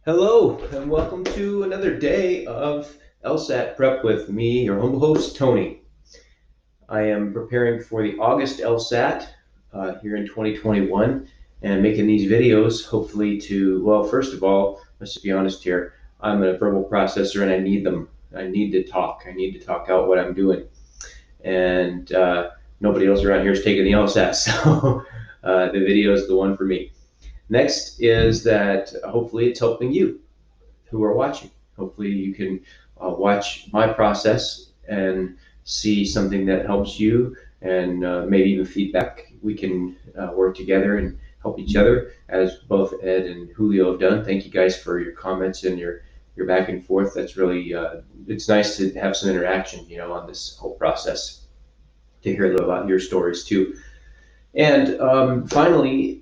Hello, and welcome to another day of LSAT prep with me, your humble host, Tony. I am preparing for the August LSAT here in 2021 and making these videos hopefully well, first of all, let's just be honest here. I'm a verbal processor and I need them. I need to talk. I need to talk out what I'm doing. And nobody else around here is taking the LSAT, so the video is the one for me. Next is that hopefully it's helping you who are watching. Hopefully you can watch my process and see something that helps you and maybe even feedback. We can work together and help each other as both Ed and Julio have done. Thank you guys for your comments and your back and forth. That's really, it's nice to have some interaction, on this whole process, to hear a little about your stories too. And finally,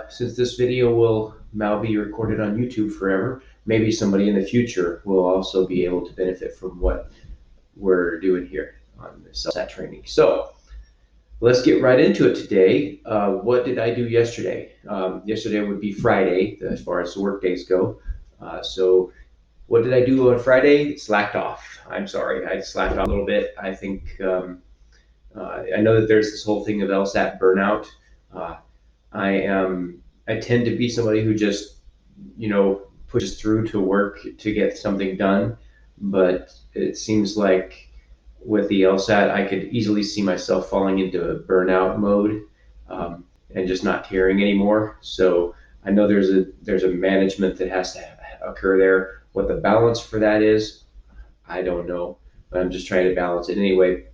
since this video will now be recorded on YouTube forever, maybe somebody in the future will also be able to benefit from what we're doing here on this LSAT training. So let's get right into it today. What did I do yesterday? Yesterday would be Friday, as far as the work days go. So what did I do on Friday? Slacked off. I'm sorry, I slacked off a little bit. I think I know that there's this whole thing of LSAT burnout. Uh, I tend to be somebody who just, pushes through to work to get something done. But it seems like with the LSAT, I could easily see myself falling into a burnout mode and just not caring anymore. So I know there's a management that has to occur there. What the balance for that is, I don't know, but I'm just trying to balance it anyway.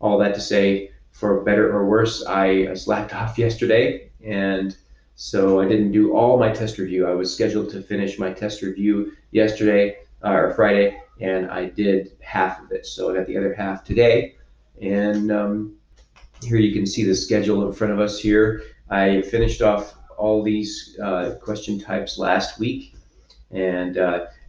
All that to say, for better or worse, I slacked off yesterday, and so I didn't do all my test review. I was scheduled to finish my test review yesterday or Friday, and I did half of it. So I got the other half today, and here you can see the schedule in front of us here. I finished off all these question types last week, and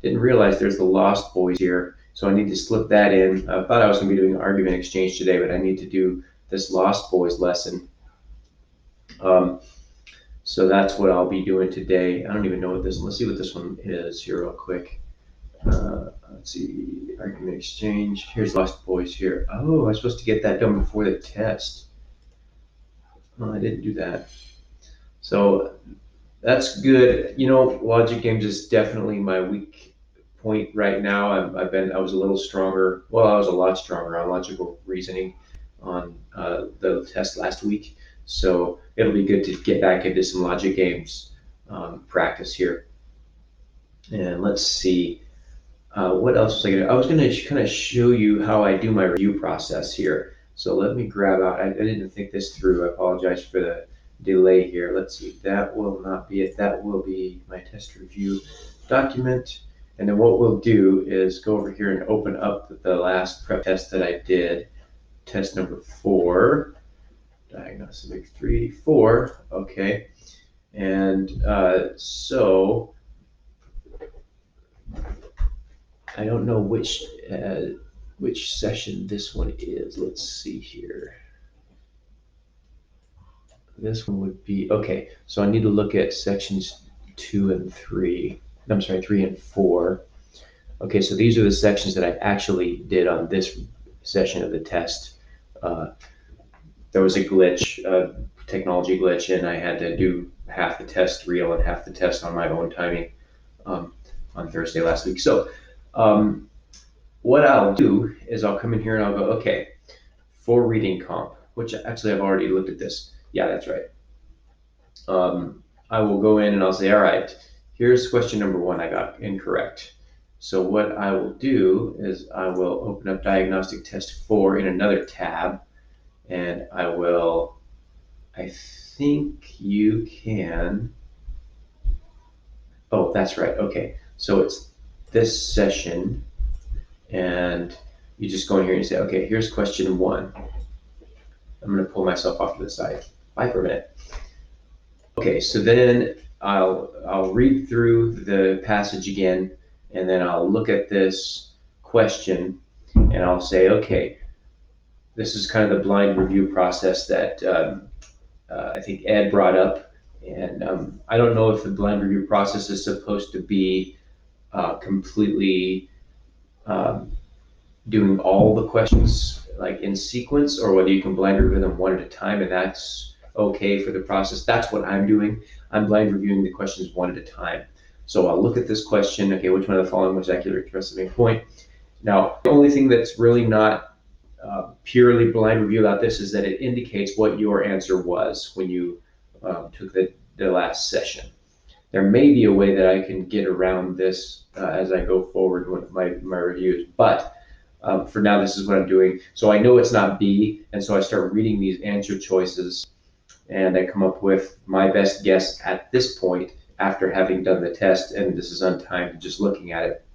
didn't realize there's the Lost Boys here. So I need to slip that in. I thought I was going to be doing an argument exchange today, but I need to do this Lost Boys lesson. So that's what I'll be doing today. I don't even know what this, let's see what this one is here real quick. Let's see, argument exchange. Here's Lost Boys here. Oh, I was supposed to get that done before the test. Well, I didn't do that. So that's good. Logic games is definitely my weak point right now. I was a little stronger. Well, I was a lot stronger on logical reasoning on the test last week. So it'll be good to get back into some logic games practice here. And let's see. What else was I going to? I was going to kind of show you how I do my review process here. So let me grab out. I didn't think this through. I apologize for the delay here. Let's see. That will not be it. That will be my test review document. And then what we'll do is go over here and open up the last prep test that I did. Test number 4. Diagnostic 3, 4. Okay. And so I don't know which session this one is. Let's see here. This one would be, okay, so I need to look at sections 2 and 3. I'm sorry, 3 and 4. Okay, so these are the sections that I actually did on this session of the test. There was a glitch, a technology glitch, and I had to do half the test real and half the test on my own timing on Thursday last week. So what I'll do is I'll come in here and I'll go, okay, for reading comp, which actually I've already looked at this. Yeah, that's right. I will go in and I'll say, all right, here's question number 1 I got incorrect. So what I will do is I will open up diagnostic test 4 in another tab, and I think you can, oh, that's right, okay. So it's this session, and you just go in here and you say, okay, here's question 1. I'm going to pull myself off to the side. Bye for a minute. Okay, so then I'll read through the passage again, and then I'll look at this question, and I'll say, okay, this is kind of the blind review process that I think Ed brought up, and I don't know if the blind review process is supposed to be completely doing all the questions like in sequence, or whether you can blind review them one at a time, and that's okay for the process. That's what I'm doing. I'm blind reviewing the questions one at a time. So I'll look at this question. Okay, which one of the following was accurate to the main point? Now, the only thing that's really not purely blind review about this is that it indicates what your answer was when you took the last session. There may be a way that I can get around this as I go forward with my reviews, but for now, this is what I'm doing. So I know it's not B, and so I start reading these answer choices, and I come up with my best guess at this point after having done the test, and this is untimed, just looking at it.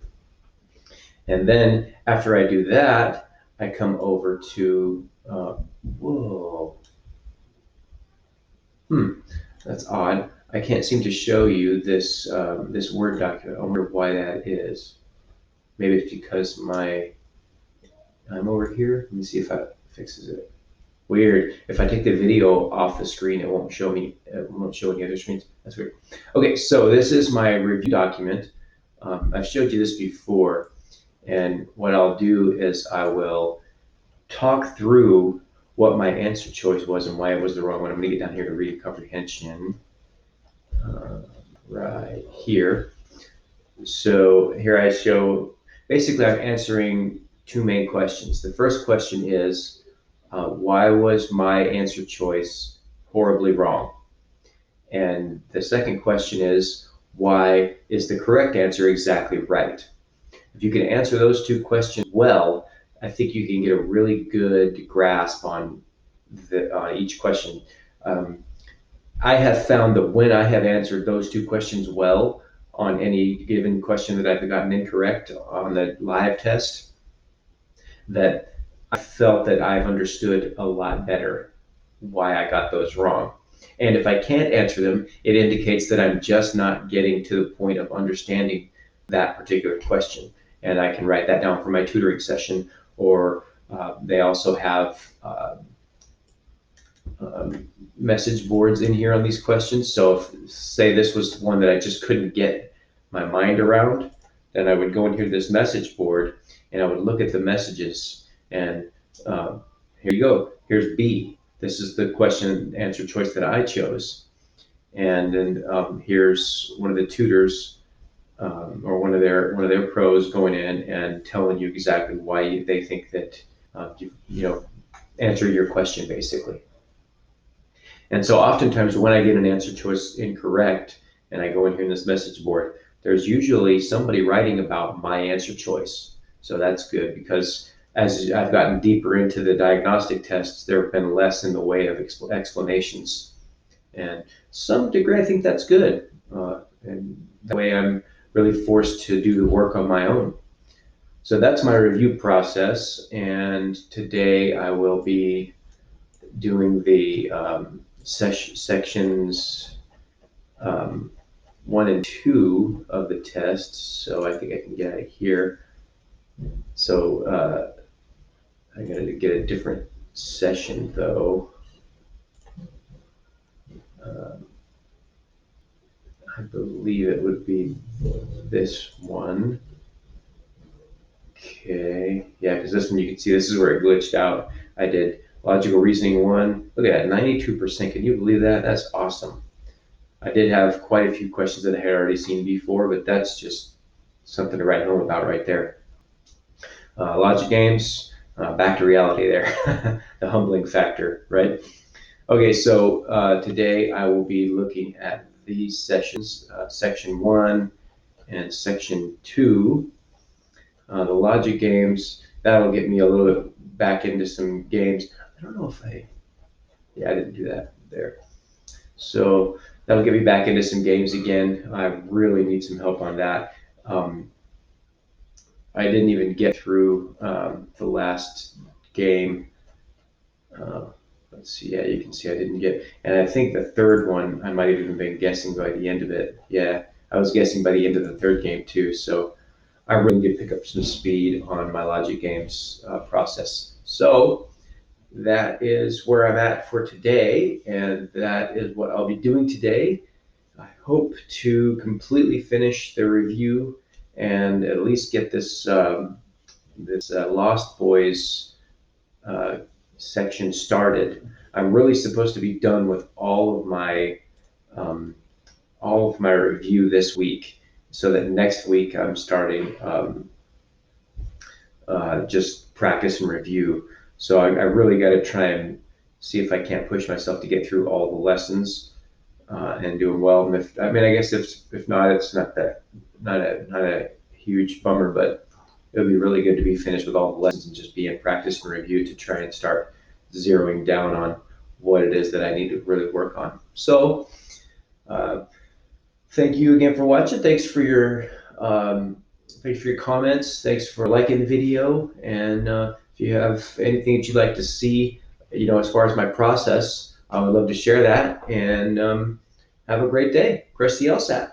And then after I do that, I come over to, that's odd. I can't seem to show you this this Word document. I wonder why that is. Maybe it's because I'm over here. Let me see if that fixes it. Weird. If I take the video off the screen, it won't show me. It won't show any other screens. That's weird. Okay, so this is my review document. I've showed you this before, and what I'll do is I will talk through what my answer choice was and why it was the wrong one. I'm going to get down here to reading comprehension. Right here. So here I show, basically I'm answering two main questions. The first question is, why was my answer choice horribly wrong? And the second question is, why is the correct answer exactly right? If you can answer those two questions well, I think you can get a really good grasp on each question. I have found that when I have answered those two questions well on any given question that I've gotten incorrect on the live test, that I felt that I've understood a lot better why I got those wrong. And if I can't answer them, it indicates that I'm just not getting to the point of understanding that particular question. And I can write that down for my tutoring session, or they also have message boards in here on these questions. So if, say this was one that I just couldn't get my mind around, then I would go in here to this message board and I would look at the messages, and here you go. Here's B. This is the question and answer choice that I chose. And then here's one of the tutors or one of their pros going in and telling you exactly why they think that you answer your question basically. And so oftentimes when I get an answer choice incorrect and I go in here in this message board, there's usually somebody writing about my answer choice. So that's good, because as I've gotten deeper into the diagnostic tests, there have been less in the way of explanations. And some degree, I think that's good. And that way I'm really forced to do the work on my own. So that's my review process. And today I will be doing the sections 1 and 2 of the test. So I think I can get it here. So I'm going to get a different session though. I believe it would be this one. Okay, yeah, because this one you can see this is where it glitched out. I did logical reasoning 1. Look at that, 92%. Can you believe that? That's awesome. I did have quite a few questions that I had already seen before, but that's just something to write home about right there. Logic games, back to reality there. The humbling factor, right? Okay, so today I will be looking at these sessions, section 1 and section 2. The logic games, that'll get me a little bit back into some games. I don't know if I didn't do that there. So that'll get me back into some games again. I really need some help on that. I didn't even get through the last game. Let's see, yeah, you can see I didn't get, and I think the third one, I might have even been guessing by the end of it. Yeah, I was guessing by the end of the third game too. So I really need to pick up some speed on my logic games process. So that is where I'm at for today, and that is what I'll be doing today. I hope to completely finish the review and at least get this Lost Boys section started. I'm really supposed to be done with um, all of my review this week, so that next week I'm starting just practice and review. So I really got to try and see if I can't push myself to get through all the lessons and do them well. And I guess if not, it's not a huge bummer, but it would be really good to be finished with all the lessons and just be in practice and review to try and start zeroing down on what it is that I need to really work on. So uh, thank you again for watching. Thanks for your comments. Thanks for liking the video. And if you have anything that you'd like to see, as far as my process, I would love to share that. And have a great day. Press the LSAT.